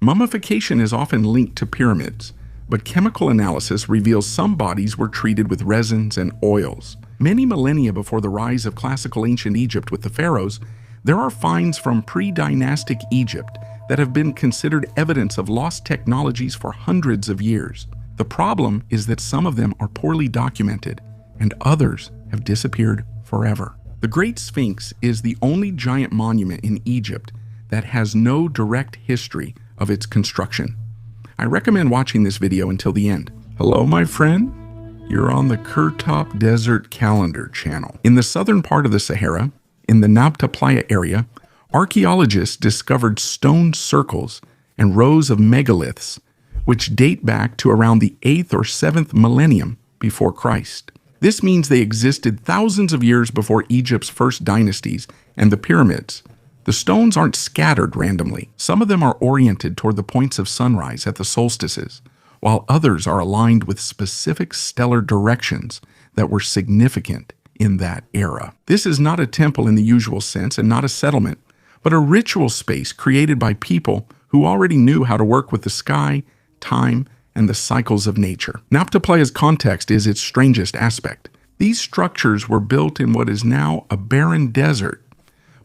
Mummification is often linked to pyramids, but chemical analysis reveals some bodies were treated with resins and oils. Many millennia before the rise of classical ancient Egypt with the pharaohs, there are finds from pre-dynastic Egypt that have been considered evidence of lost technologies for hundreds of years. The problem is that some of them are poorly documented, and others have disappeared forever. The Great Sphinx is the only giant monument in Egypt that has no direct history of its construction. I recommend watching this video until the end. Hello, my friend. You're on the Kurtop Desert Calendar channel. In the southern part of the Sahara, in the Nabta Playa area, archaeologists discovered stone circles and rows of megaliths, which date back to around the 8th or 7th millennium before Christ. This means they existed thousands of years before Egypt's first dynasties and the pyramids. The stones aren't scattered randomly. Some of them are oriented toward the points of sunrise at the solstices, while others are aligned with specific stellar directions that were significant in that era. This is not a temple in the usual sense and not a settlement, but a ritual space created by people who already knew how to work with the sky, time, and the cycles of nature. Nabta Playa's context is its strangest aspect. These structures were built in what is now a barren desert,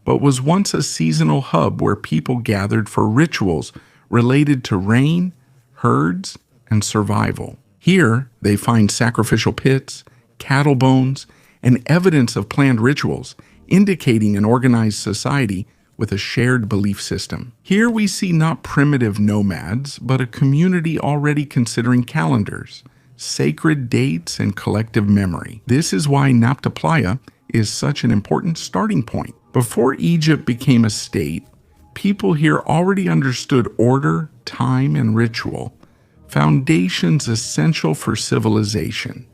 but was once a seasonal hub where people gathered for rituals related to rain, herds, and survival. Here, they find sacrificial pits, cattle bones, and evidence of planned rituals, indicating an organized society with a shared belief system. Here we see not primitive nomads, but a community already considering calendars, sacred dates, and collective memory. This is why Nabta Playa is such an important starting point. Before Egypt became a state, people here already understood order, time, and ritual, foundations essential for civilization.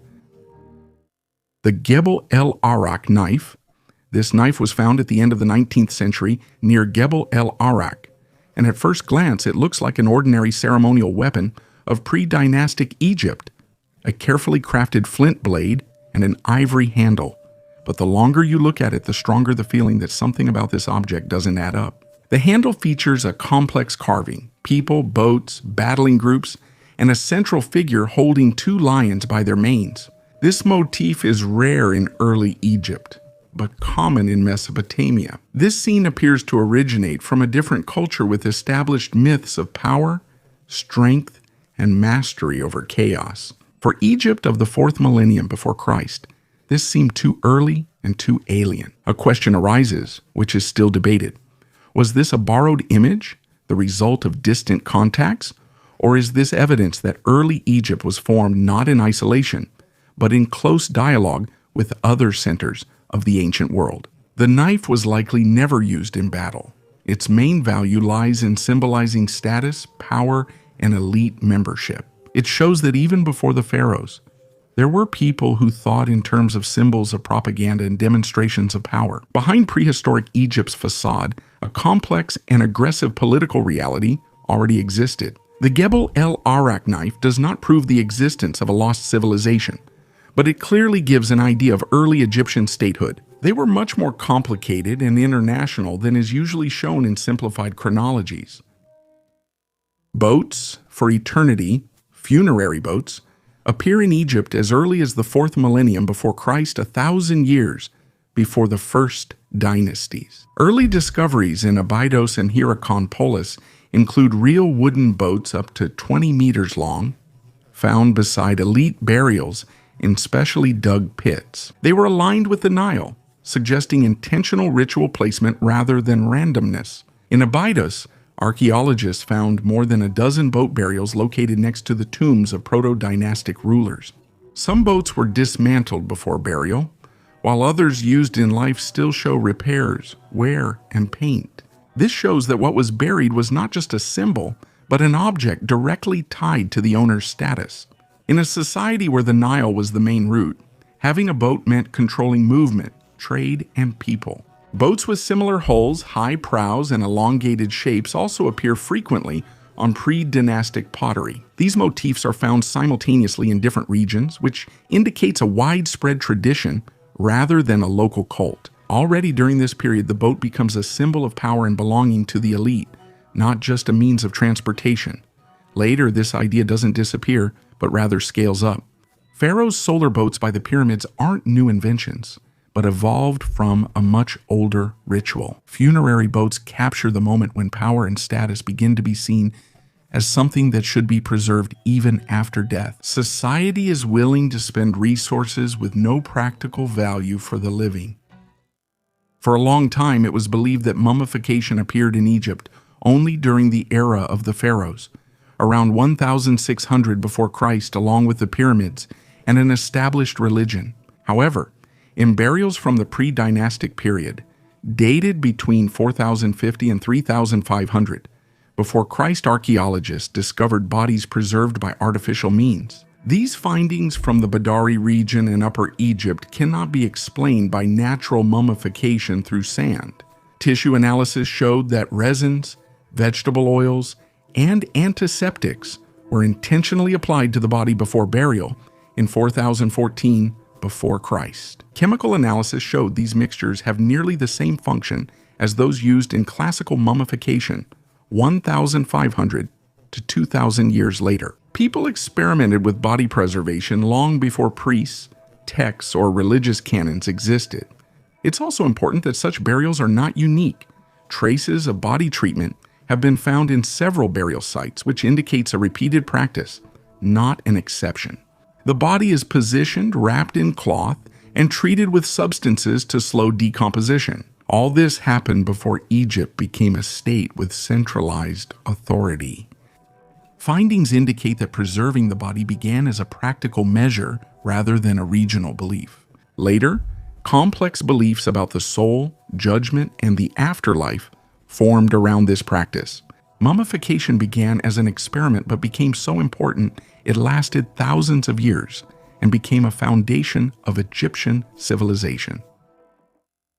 The Gebel el-Arak knife. This knife was found at the end of the 19th century near Gebel el-Arak, and at first glance it looks like an ordinary ceremonial weapon of pre-dynastic Egypt, a carefully crafted flint blade and an ivory handle. But the longer you look at it, the stronger the feeling that something about this object doesn't add up. The handle features a complex carving, people, boats, battling groups, and a central figure holding two lions by their manes. This motif is rare in early Egypt, but common in Mesopotamia. This scene appears to originate from a different culture with established myths of power, strength, and mastery over chaos. For Egypt of the 4th millennium before Christ, this seemed too early and too alien. A question arises, which is still debated. Was this a borrowed image, the result of distant contacts, or is this evidence that early Egypt was formed not in isolation, but in close dialogue with other centers of the ancient world? The knife was likely never used in battle. Its main value lies in symbolizing status, power, and elite membership. It shows that even before the pharaohs, there were people who thought in terms of symbols of propaganda and demonstrations of power. Behind prehistoric Egypt's facade, a complex and aggressive political reality already existed. The Gebel el-Arak knife does not prove the existence of a lost civilization, but it clearly gives an idea of early Egyptian statehood. They were much more complicated and international than is usually shown in simplified chronologies. Boats for eternity, funerary boats, appear in Egypt as early as the 4th millennium before Christ, 1,000 years before the first dynasties. Early discoveries in Abydos and Hierakonpolis include real wooden boats up to 20 meters long, found beside elite burials in specially dug pits. They were aligned with the Nile, suggesting intentional ritual placement rather than randomness. In Abydos, archaeologists found more than a dozen boat burials located next to the tombs of proto-dynastic rulers. Some boats were dismantled before burial, while others used in life still show repairs, wear, and paint. This shows that what was buried was not just a symbol, but an object directly tied to the owner's status. In a society where the Nile was the main route, having a boat meant controlling movement, trade, and people. Boats with similar hulls, high prows, and elongated shapes also appear frequently on pre-dynastic pottery. These motifs are found simultaneously in different regions, which indicates a widespread tradition rather than a local cult. Already during this period, the boat becomes a symbol of power and belonging to the elite, not just a means of transportation. Later, this idea doesn't disappear, but rather scales up. Pharaohs' solar boats by the pyramids aren't new inventions, but evolved from a much older ritual. Funerary boats capture the moment when power and status begin to be seen as something that should be preserved even after death. Society is willing to spend resources with no practical value for the living. For a long time, it was believed that mummification appeared in Egypt only during the era of the pharaohs, around 1600 before Christ, along with the pyramids and an established religion. However, in burials from the pre-dynastic period, dated between 4050 and 3500, before Christ, archaeologists discovered bodies preserved by artificial means. These findings from the Badari region in Upper Egypt cannot be explained by natural mummification through sand. Tissue analysis showed that resins, vegetable oils, and antiseptics were intentionally applied to the body before burial in 4014 before Christ. Chemical analysis showed these mixtures have nearly the same function as those used in classical mummification 1,500 to 2,000 years later. People experimented with body preservation long before priests, texts, or religious canons existed. It's also important that such burials are not unique. Traces of body treatment have been found in several burial sites, which indicates a repeated practice, not an exception. The body is positioned, wrapped in cloth, and treated with substances to slow decomposition. All this happened before Egypt became a state with centralized authority. Findings indicate that preserving the body began as a practical measure rather than a regional belief. Later, complex beliefs about the soul, judgment, and the afterlife formed around this practice. Mummification began as an experiment but became so important it lasted thousands of years and became a foundation of Egyptian civilization.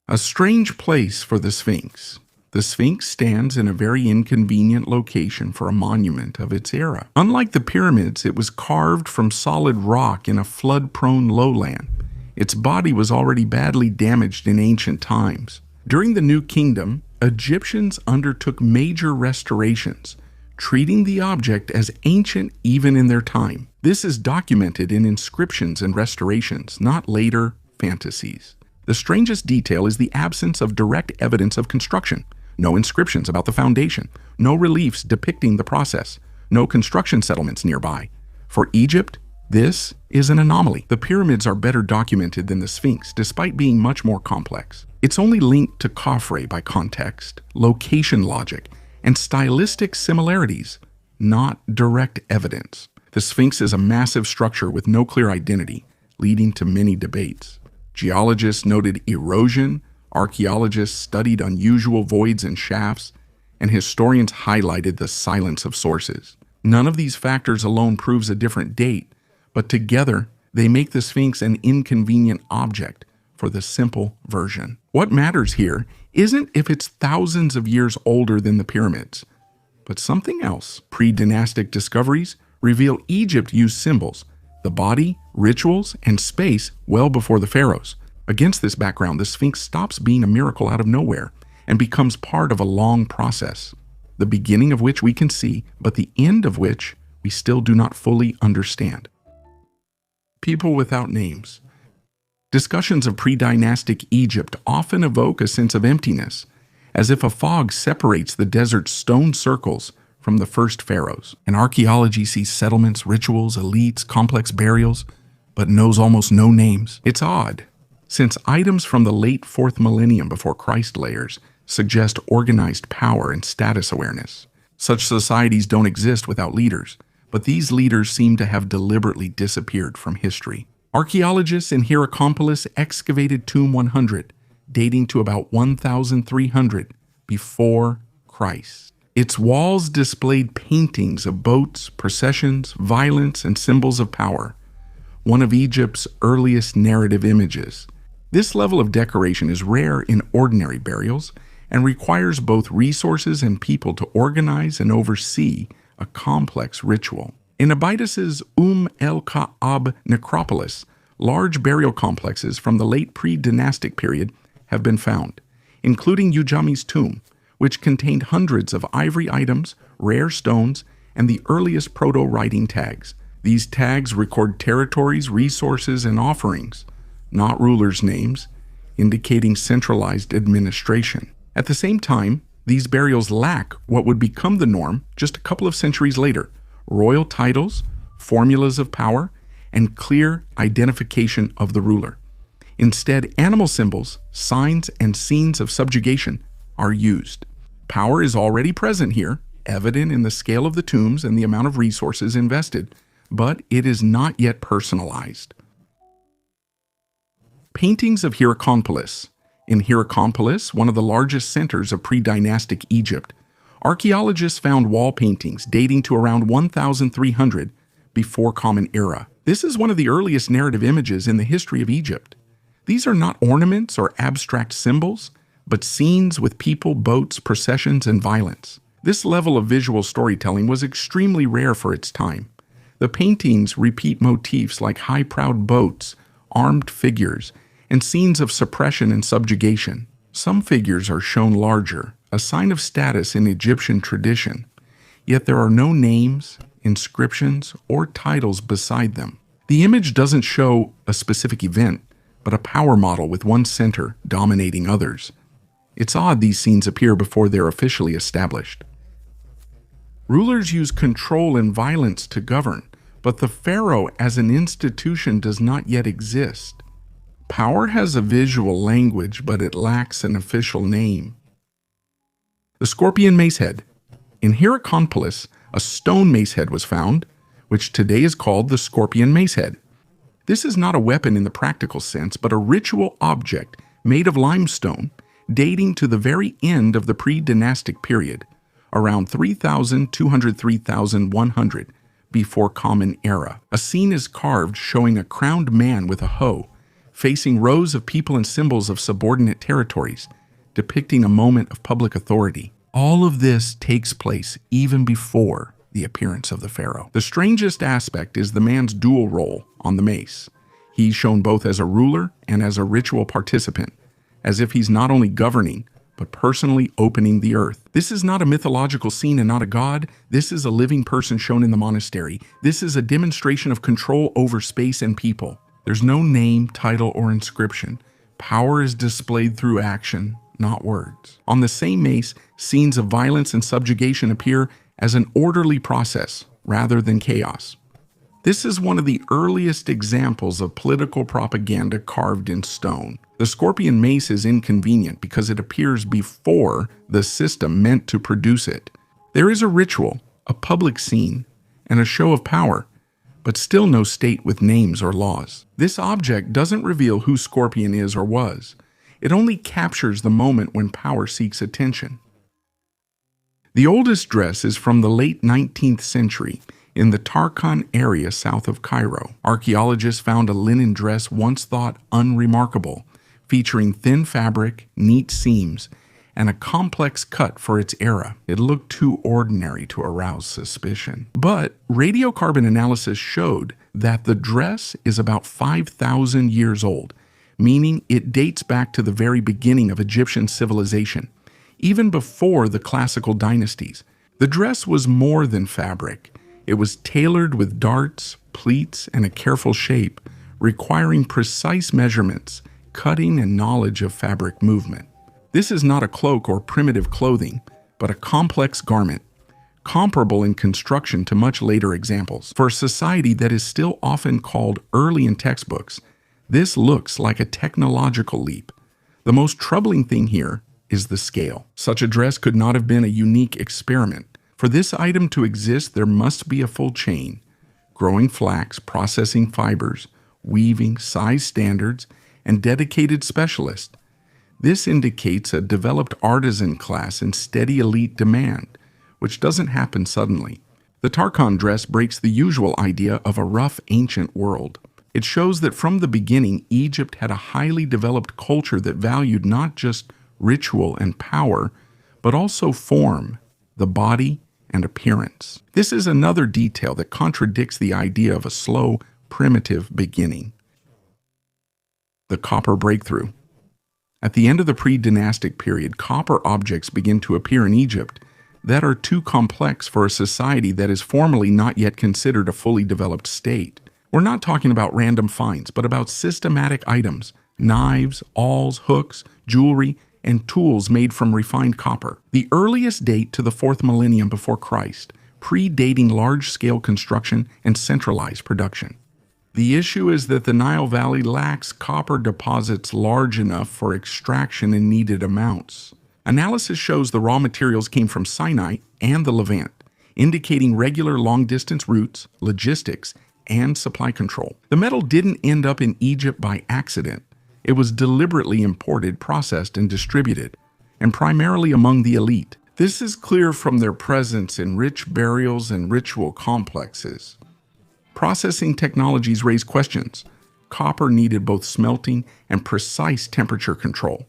A strange place for the Sphinx. The Sphinx stands in a very inconvenient location for a monument of its era. Unlike the pyramids, it was carved from solid rock in a flood-prone lowland. Its body was already badly damaged in ancient times. During the New Kingdom, Egyptians undertook major restorations, treating the object as ancient even in their time. This is documented in inscriptions and restorations, not later fantasies. The strangest detail is the absence of direct evidence of construction. No inscriptions about the foundation, no reliefs depicting the process, no construction settlements nearby. For Egypt, this is an anomaly. The pyramids are better documented than the Sphinx, despite being much more complex. It's only linked to Khafre by context, location logic, and stylistic similarities, not direct evidence. The Sphinx is a massive structure with no clear identity, leading to many debates. Geologists noted erosion, archaeologists studied unusual voids and shafts, and historians highlighted the silence of sources. None of these factors alone proves a different date, but together they make the Sphinx an inconvenient object for the simple version. What matters here isn't if it's thousands of years older than the pyramids, but something else. Pre-dynastic discoveries reveal Egypt used symbols, the body, rituals, and space well before the pharaohs. Against this background, the Sphinx stops being a miracle out of nowhere and becomes part of a long process, the beginning of which we can see, but the end of which we still do not fully understand. People without names. Discussions of pre-dynastic Egypt often evoke a sense of emptiness, as if a fog separates the desert's stone circles from the first pharaohs. And archaeology sees settlements, rituals, elites, complex burials, but knows almost no names. It's odd, since items from the late 4th millennium before Christ layers suggest organized power and status awareness. Such societies don't exist without leaders, but these leaders seem to have deliberately disappeared from history. Archaeologists in Hierakonpolis excavated Tomb 100, dating to about 1300 before Christ. Its walls displayed paintings of boats, processions, violence, and symbols of power, one of Egypt's earliest narrative images. This level of decoration is rare in ordinary burials and requires both resources and people to organize and oversee a complex ritual. In Abydos's el-Ka'ab necropolis, large burial complexes from the late pre-dynastic period have been found, including Ujami's tomb, which contained hundreds of ivory items, rare stones, and the earliest proto-writing tags. These tags record territories, resources, and offerings, not rulers' names, indicating centralized administration. At the same time, these burials lack what would become the norm just a couple of centuries later: royal titles, formulas of power, and clear identification of the ruler. Instead, animal symbols, signs, and scenes of subjugation are used. Power is already present here, evident in the scale of the tombs and the amount of resources invested, but it is not yet personalized. Paintings of Hierakonpolis. In Hierakonpolis, one of the largest centers of pre-dynastic Egypt, archaeologists found wall paintings dating to around 1300 before Common Era. This is one of the earliest narrative images in the history of Egypt. These are not ornaments or abstract symbols, but scenes with people, boats, processions, and violence. This level of visual storytelling was extremely rare for its time. The paintings repeat motifs like high-prowed boats, armed figures, and scenes of suppression and subjugation. Some figures are shown larger, a sign of status in Egyptian tradition, yet there are no names, inscriptions, or titles beside them. The image doesn't show a specific event, but a power model with one center dominating others. It's odd these scenes appear before they're officially established. Rulers use control and violence to govern, but the pharaoh as an institution does not yet exist. Power has a visual language, but it lacks an official name. The scorpion mace head. In Hierakonpolis, a stone mace head was found, which today is called the scorpion mace head. This is not a weapon in the practical sense, but a ritual object made of limestone, dating to the very end of the pre-dynastic period, around 3,000 to 3,100 before Common Era. A scene is carved showing a crowned man with a hoe, facing rows of people and symbols of subordinate territories, depicting a moment of public authority. All of this takes place even before the appearance of the pharaoh. The strangest aspect is the man's dual role on the mace. He's shown both as a ruler and as a ritual participant, as if he's not only governing, but personally opening the earth. This is not a mythological scene and not a god. This is a living person shown in the monastery. This is a demonstration of control over space and people. There's no name, title, or inscription. Power is displayed through action, not words. On the same mace, scenes of violence and subjugation appear as an orderly process rather than chaos. This is one of the earliest examples of political propaganda carved in stone. The scorpion mace is inconvenient because it appears before the system meant to produce it. There is a ritual, a public scene, and a show of power, but still no state with names or laws. This object doesn't reveal who Scorpion is or was. It only captures the moment when power seeks attention. The oldest dress is from the late 19th century in the Tarkhan area south of Cairo. Archaeologists found a linen dress once thought unremarkable, featuring thin fabric, neat seams, and a complex cut for its era. It looked too ordinary to arouse suspicion. But radiocarbon analysis showed that the dress is about 5,000 years old, meaning it dates back to the very beginning of Egyptian civilization, even before the classical dynasties. The dress was more than fabric. It was tailored with darts, pleats, and a careful shape, requiring precise measurements, cutting, and knowledge of fabric movement. This is not a cloak or primitive clothing, but a complex garment, comparable in construction to much later examples. For a society that is still often called early in textbooks, this looks like a technological leap. The most troubling thing here is the scale. Such a dress could not have been a unique experiment. For this item to exist, there must be a full chain: growing flax, processing fibers, weaving, size standards, and dedicated specialists. This indicates a developed artisan class and steady elite demand, which doesn't happen suddenly. The Tarkhan dress breaks the usual idea of a rough ancient world. It shows that from the beginning, Egypt had a highly developed culture that valued not just ritual and power, but also form, the body, and appearance. This is another detail that contradicts the idea of a slow, primitive beginning. The copper breakthrough. At the end of the pre-dynastic period, copper objects begin to appear in Egypt that are too complex for a society that is formally not yet considered a fully developed state. We're not talking about random finds, but about systematic items, knives, awls, hooks, jewelry, and tools made from refined copper. The earliest date to the 4th millennium before Christ, predating large-scale construction and centralized production. The issue is that the Nile Valley lacks copper deposits large enough for extraction in needed amounts. Analysis shows the raw materials came from Sinai and the Levant, indicating regular long-distance routes, logistics, and supply control. The metal didn't end up in Egypt by accident. It was deliberately imported, processed, and distributed, and primarily among the elite. This is clear from their presence in rich burials and ritual complexes. Processing technologies raise questions. Copper needed both smelting and precise temperature control.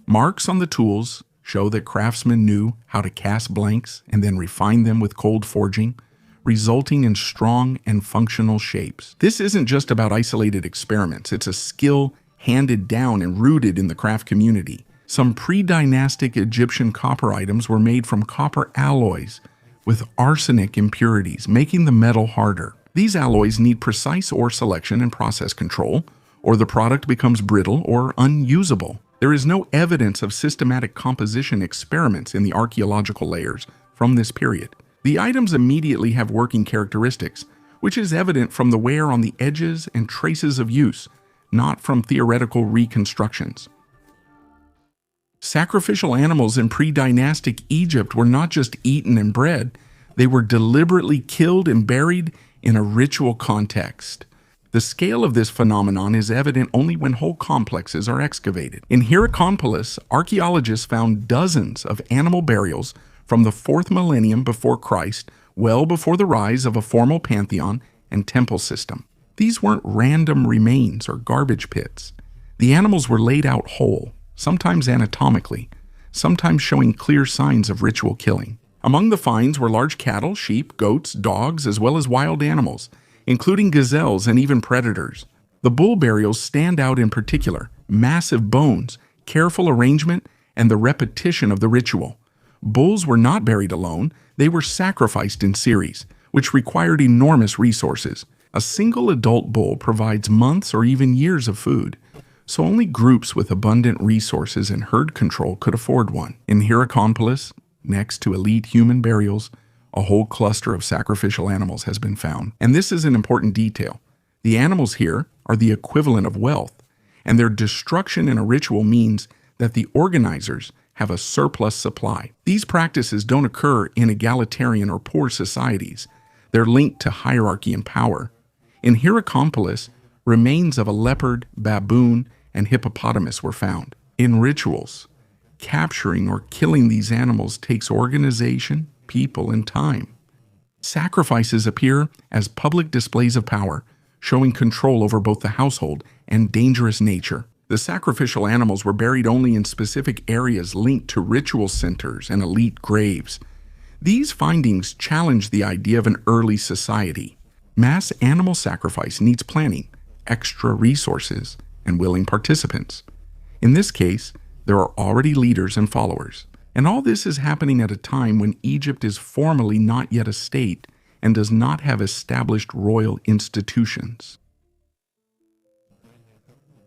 Marks on the tools show that craftsmen knew how to cast blanks and then refine them with cold forging, resulting in strong and functional shapes. This isn't just about isolated experiments. It's a skill handed down and rooted in the craft community. Some pre-dynastic Egyptian copper items were made from copper alloys with arsenic impurities, making the metal harder. These alloys need precise ore selection and process control, or the product becomes brittle or unusable. There is no evidence of systematic composition experiments in the archaeological layers from this period. The items immediately have working characteristics, which is evident from the wear on the edges and traces of use, not from theoretical reconstructions. Sacrificial animals in pre-dynastic Egypt were not just eaten and bred, they were deliberately killed and buried in a ritual context. The scale of this phenomenon is evident only when whole complexes are excavated. In Hierakonpolis, archaeologists found dozens of animal burials from the 4th millennium before Christ, well before the rise of a formal pantheon and temple system. These weren't random remains or garbage pits. The animals were laid out whole, sometimes anatomically, sometimes showing clear signs of ritual killing. Among the finds were large cattle, sheep, goats, dogs, as well as wild animals, including gazelles and even predators. The bull burials stand out in particular: massive bones, careful arrangement, and the repetition of the ritual. Bulls were not buried alone, they were sacrificed in series, which required enormous resources. A single adult bull provides months or even years of food, so only groups with abundant resources and herd control could afford one. In Hierakonpolis, next to elite human burials, a whole cluster of sacrificial animals has been found. And this is an important detail. The animals here are the equivalent of wealth, and their destruction in a ritual means that the organizers have a surplus supply. These practices don't occur in egalitarian or poor societies. They're linked to hierarchy and power. In Hierakonpolis, remains of a leopard, baboon, and hippopotamus were found. In rituals, capturing or killing these animals takes organization, people, and time. Sacrifices appear as public displays of power, showing control over both the household and dangerous nature. The sacrificial animals were buried only in specific areas linked to ritual centers and elite graves. These findings challenge the idea of an early society. Mass animal sacrifice needs planning, extra resources, and willing participants. In this case, there are already leaders and followers. And all this is happening at a time when Egypt is formally not yet a state and does not have established royal institutions.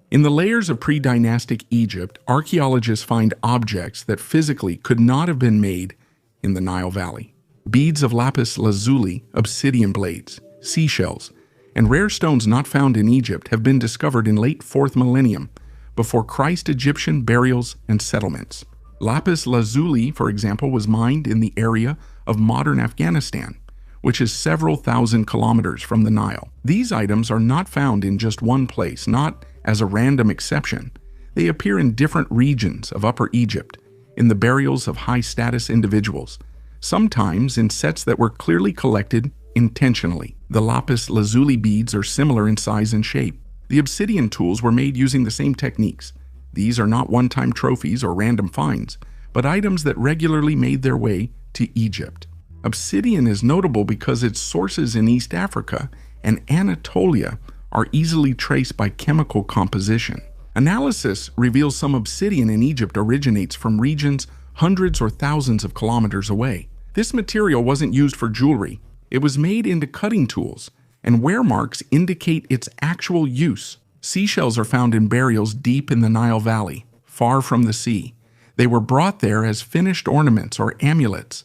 In the layers of pre-dynastic Egypt, archaeologists find objects that physically could not have been made in the Nile Valley. Beads of lapis lazuli, obsidian blades, seashells, and rare stones not found in Egypt have been discovered in late 4th millennium, before Christ Egyptian burials and settlements. Lapis lazuli, for example, was mined in the area of modern Afghanistan, which is several thousand kilometers from the Nile. These items are not found in just one place, not as a random exception. They appear in different regions of Upper Egypt, in the burials of high-status individuals, sometimes in sets that were clearly collected intentionally. The lapis lazuli beads are similar in size and shape. The obsidian tools were made using the same techniques. These are not one-time trophies or random finds, but items that regularly made their way to Egypt. Obsidian is notable because its sources in East Africa and Anatolia are easily traced by chemical composition. Analysis reveals some obsidian in Egypt originates from regions hundreds or thousands of kilometers away. This material wasn't used for jewelry. It was made into cutting tools, and wear marks indicate its actual use. Seashells are found in burials deep in the Nile Valley, far from the sea. They were brought there as finished ornaments or amulets.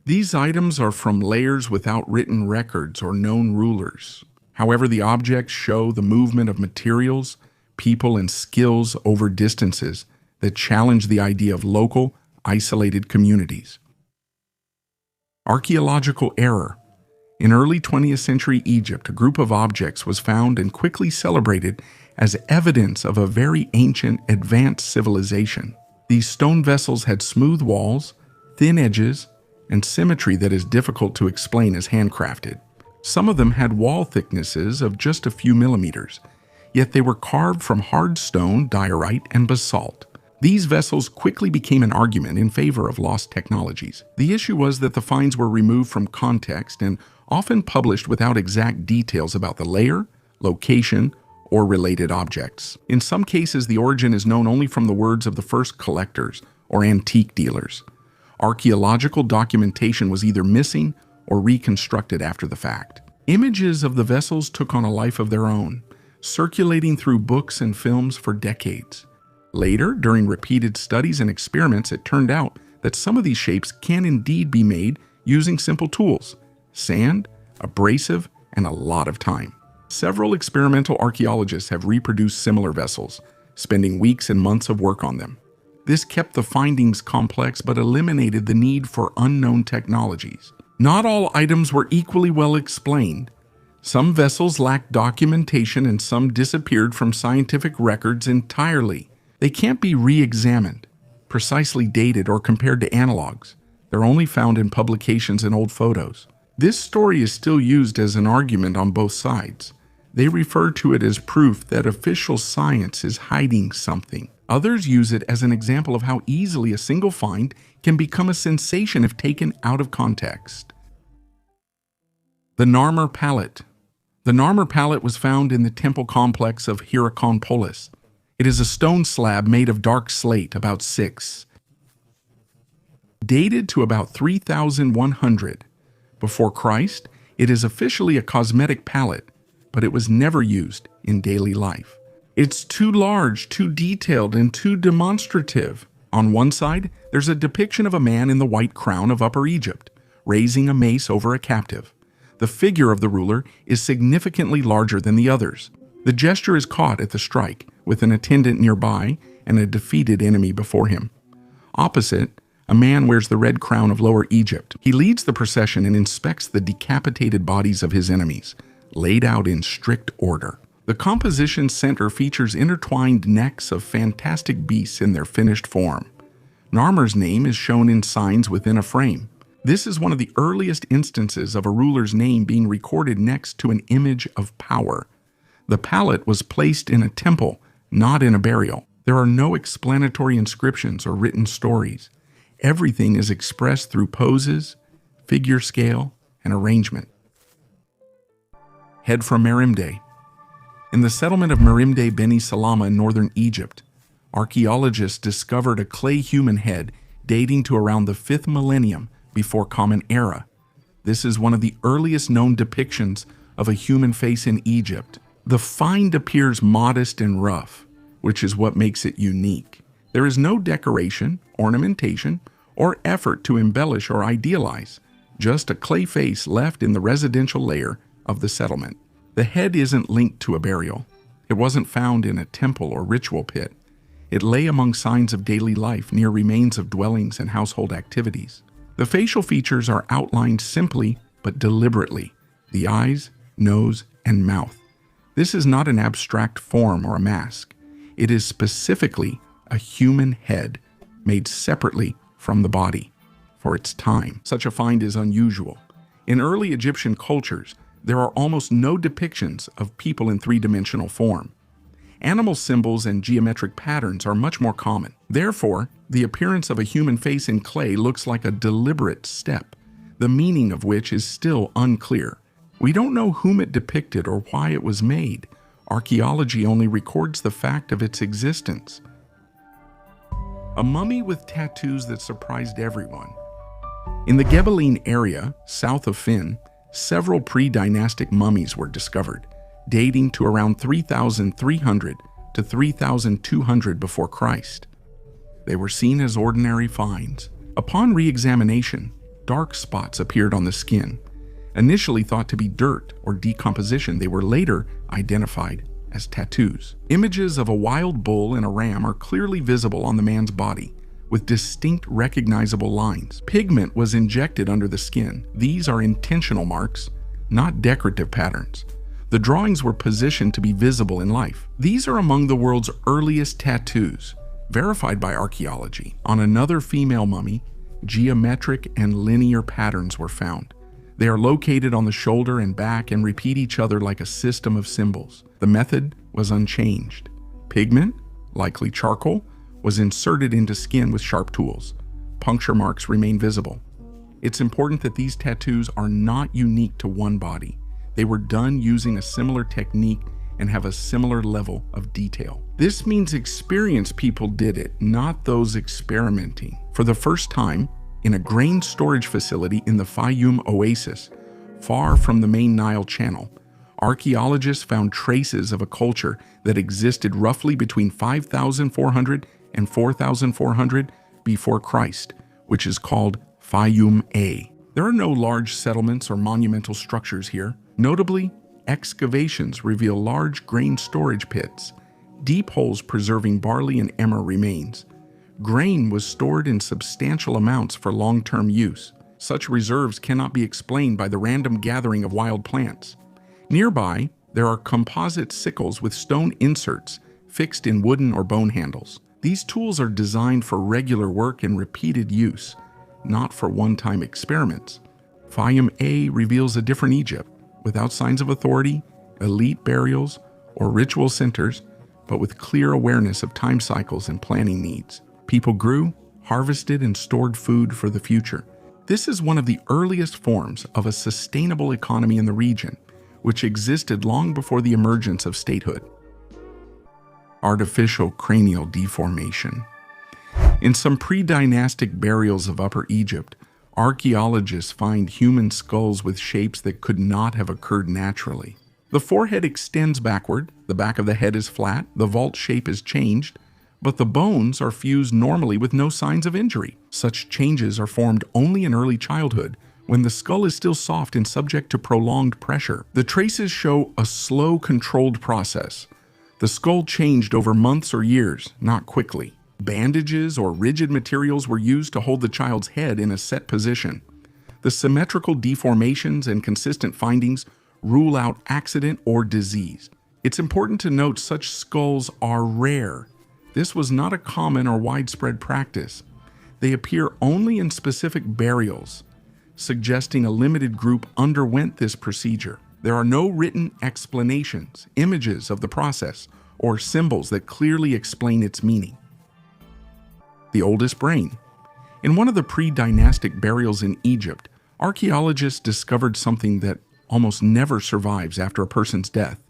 These items are from layers without written records or known rulers. However, the objects show the movement of materials, people, and skills over distances that challenge the idea of local, isolated communities. Archaeological error. In early 20th century Egypt, a group of objects was found and quickly celebrated as evidence of a very ancient, advanced civilization. These stone vessels had smooth walls, thin edges, and symmetry that is difficult to explain as handcrafted. Some of them had wall thicknesses of just a few millimeters, yet they were carved from hard stone, diorite, and basalt. These vessels quickly became an argument in favor of lost technologies. The issue was that the finds were removed from context and often published without exact details about the layer, location, or related objects. In some cases, the origin is known only from the words of the first collectors or antique dealers. Archaeological documentation was either missing or reconstructed after the fact. Images of the vessels took on a life of their own, circulating through books and films for decades. Later, during repeated studies and experiments, it turned out that some of these shapes can indeed be made using simple tools: sand, abrasive, and a lot of time. Several experimental archaeologists have reproduced similar vessels, spending weeks and months of work on them. This kept the findings complex but eliminated the need for unknown technologies. Not all items were equally well explained. Some vessels lacked documentation and some disappeared from scientific records entirely. They can't be re-examined, precisely dated, or compared to analogs. They're only found in publications and old photos. This story is still used as an argument on both sides. They refer to it as proof that official science is hiding something. Others use it as an example of how easily a single find can become a sensation if taken out of context. The Narmer palette. The Narmer palette was found in the temple complex of Hierakonpolis. It is a stone slab made of dark slate, about 6. Dated to about 3100 before Christ, it is officially a cosmetic palette, but it was never used in daily life. It's too large, too detailed, and too demonstrative. On one side, there's a depiction of a man in the white crown of Upper Egypt, raising a mace over a captive. The figure of the ruler is significantly larger than the others. The gesture is caught at the strike, with an attendant nearby and a defeated enemy before him. Opposite, a man wears the red crown of Lower Egypt. He leads the procession and inspects the decapitated bodies of his enemies, laid out in strict order. The composition's center features intertwined necks of fantastic beasts in their finished form. Narmer's name is shown in signs within a frame. This is one of the earliest instances of a ruler's name being recorded next to an image of power. The palette was placed in a temple, not in a burial. There are no explanatory inscriptions or written stories. Everything is expressed through poses, figure scale, and arrangement. Head from Merimde. In the settlement of Merimde Beni Salama in northern Egypt, archaeologists discovered a clay human head dating to around the 5th millennium before Common Era. This is one of the earliest known depictions of a human face in Egypt. The find appears modest and rough, which is what makes it unique. There is no decoration, ornamentation, or effort to embellish or idealize, just a clay face left in the residential layer of the settlement. The head isn't linked to a burial. It wasn't found in a temple or ritual pit. It lay among signs of daily life near remains of dwellings and household activities. The facial features are outlined simply but deliberately: the eyes, nose, and mouth. This is not an abstract form or a mask. It is specifically a human head made separately from the body for its time. Such a find is unusual. In early Egyptian cultures, there are almost no depictions of people in three-dimensional form. Animal symbols and geometric patterns are much more common. Therefore, the appearance of a human face in clay looks like a deliberate step, the meaning of which is still unclear. We don't know whom it depicted or why it was made, Archaeology only records the fact of its existence. A mummy with tattoos that surprised everyone. In the Gebel area, south of Fin, several pre-dynastic mummies were discovered, dating to around 3,300 to 3,200 before Christ. They were seen as ordinary finds. Upon re-examination, dark spots appeared on the skin. Initially thought to be dirt or decomposition, they were later identified as tattoos. Images of a wild bull and a ram are clearly visible on the man's body, with distinct recognizable lines. Pigment was injected under the skin. These are intentional marks, not decorative patterns. The drawings were positioned to be visible in life. These are among the world's earliest tattoos, verified by archaeology. On another female mummy, geometric and linear patterns were found. They are located on the shoulder and back and repeat each other like a system of symbols. The method was unchanged. Pigment, likely charcoal, was inserted into skin with sharp tools. Puncture marks remain visible. It's important that these tattoos are not unique to one body. They were done using a similar technique and have a similar level of detail. This means experienced people did it, not those experimenting. For the first time, in a grain storage facility in the Fayum Oasis, far from the main Nile Channel, archaeologists found traces of a culture that existed roughly between 5,400 and 4,400 before Christ, which is called Fayum A. There are no large settlements or monumental structures here. Notably, excavations reveal large grain storage pits, deep holes preserving barley and emmer remains. Grain was stored in substantial amounts for long-term use. Such reserves cannot be explained by the random gathering of wild plants. Nearby, there are composite sickles with stone inserts fixed in wooden or bone handles. These tools are designed for regular work and repeated use, not for one-time experiments. Fayum A reveals a different Egypt, without signs of authority, elite burials, or ritual centers, but with clear awareness of time cycles and planning needs. People grew, harvested, and stored food for the future. This is one of the earliest forms of a sustainable economy in the region, which existed long before the emergence of statehood. Artificial cranial deformation. In some pre-dynastic burials of Upper Egypt, archaeologists find human skulls with shapes that could not have occurred naturally. The forehead extends backward, the back of the head is flat, the vault shape is changed, but the bones are fused normally with no signs of injury. Such changes are formed only in early childhood, when the skull is still soft and subject to prolonged pressure. The traces show a slow, controlled process. The skull changed over months or years, not quickly. Bandages or rigid materials were used to hold the child's head in a set position. The symmetrical deformations and consistent findings rule out accident or disease. It's important to note such skulls are rare. This was not a common or widespread practice. They appear only in specific burials, suggesting a limited group underwent this procedure. There are no written explanations, images of the process, or symbols that clearly explain its meaning. The oldest brain. In one of the pre-dynastic burials in Egypt, archaeologists discovered something that almost never survives after a person's death: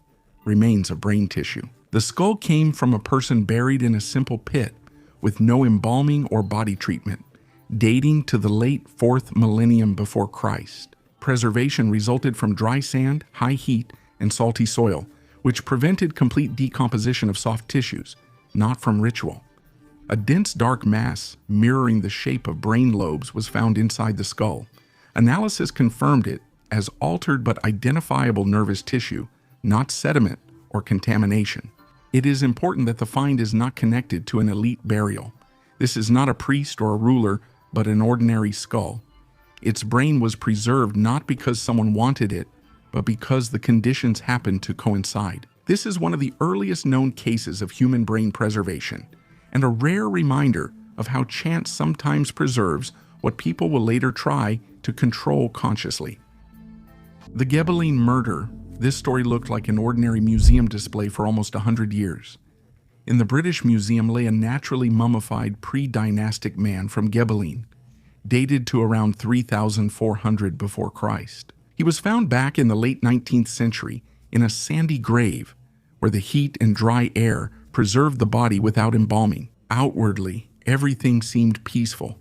remains of brain tissue. The skull came from a person buried in a simple pit with no embalming or body treatment, dating to the late 4th millennium before Christ. Preservation resulted from dry sand, high heat, and salty soil, which prevented complete decomposition of soft tissues, not from ritual. A dense dark mass mirroring the shape of brain lobes was found inside the skull. Analysis confirmed it as altered but identifiable nervous tissue, not sediment or contamination. It is important that the find is not connected to an elite burial. This is not a priest or a ruler, but an ordinary skull. Its brain was preserved not because someone wanted it, but because the conditions happened to coincide. This is one of the earliest known cases of human brain preservation, and a rare reminder of how chance sometimes preserves what people will later try to control consciously. The Gebel murder. This story looked like an ordinary museum display for almost 100 years. In the British Museum lay a naturally mummified pre-dynastic man from Gebel, dated to around 3,400 before Christ. He was found back in the late 19th century in a sandy grave where the heat and dry air preserved the body without embalming. Outwardly, everything seemed peaceful.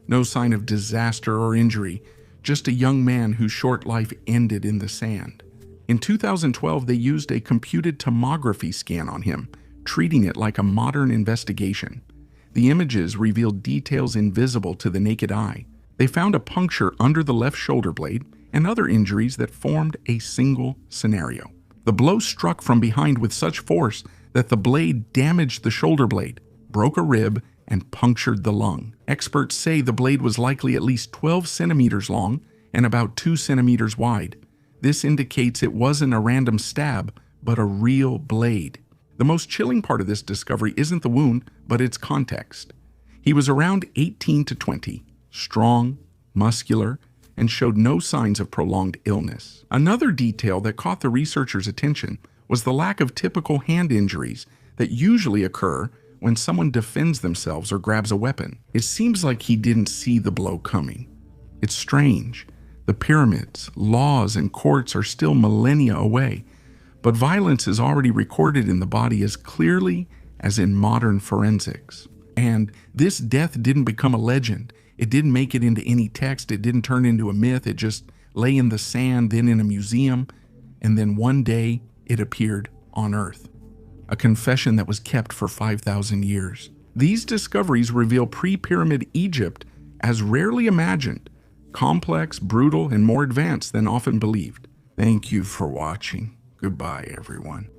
No sign of disaster or injury, just a young man whose short life ended in the sand. In 2012, they used a computed tomography scan on him, treating it like a modern investigation. The images revealed details invisible to the naked eye. They found a puncture under the left shoulder blade and other injuries that formed a single scenario. The blow struck from behind with such force that the blade damaged the shoulder blade, broke a rib, and punctured the lung. Experts say the blade was likely at least 12 centimeters long and about 2 centimeters wide. This indicates it wasn't a random stab, but a real blade. The most chilling part of this discovery isn't the wound, but its context. He was around 18 to 20, strong, muscular, and showed no signs of prolonged illness. Another detail that caught the researchers' attention was the lack of typical hand injuries that usually occur when someone defends themselves or grabs a weapon. It seems like he didn't see the blow coming. It's strange. The pyramids, laws, and courts are still millennia away, but violence is already recorded in the body as clearly as in modern forensics. And this death didn't become a legend. It didn't make it into any text. It didn't turn into a myth. It just lay in the sand, then in a museum, and then one day it appeared on Earth. A confession that was kept for 5,000 years. These discoveries reveal pre-pyramid Egypt as rarely imagined, complex, brutal, and more advanced than often believed. Thank you for watching. Goodbye, everyone.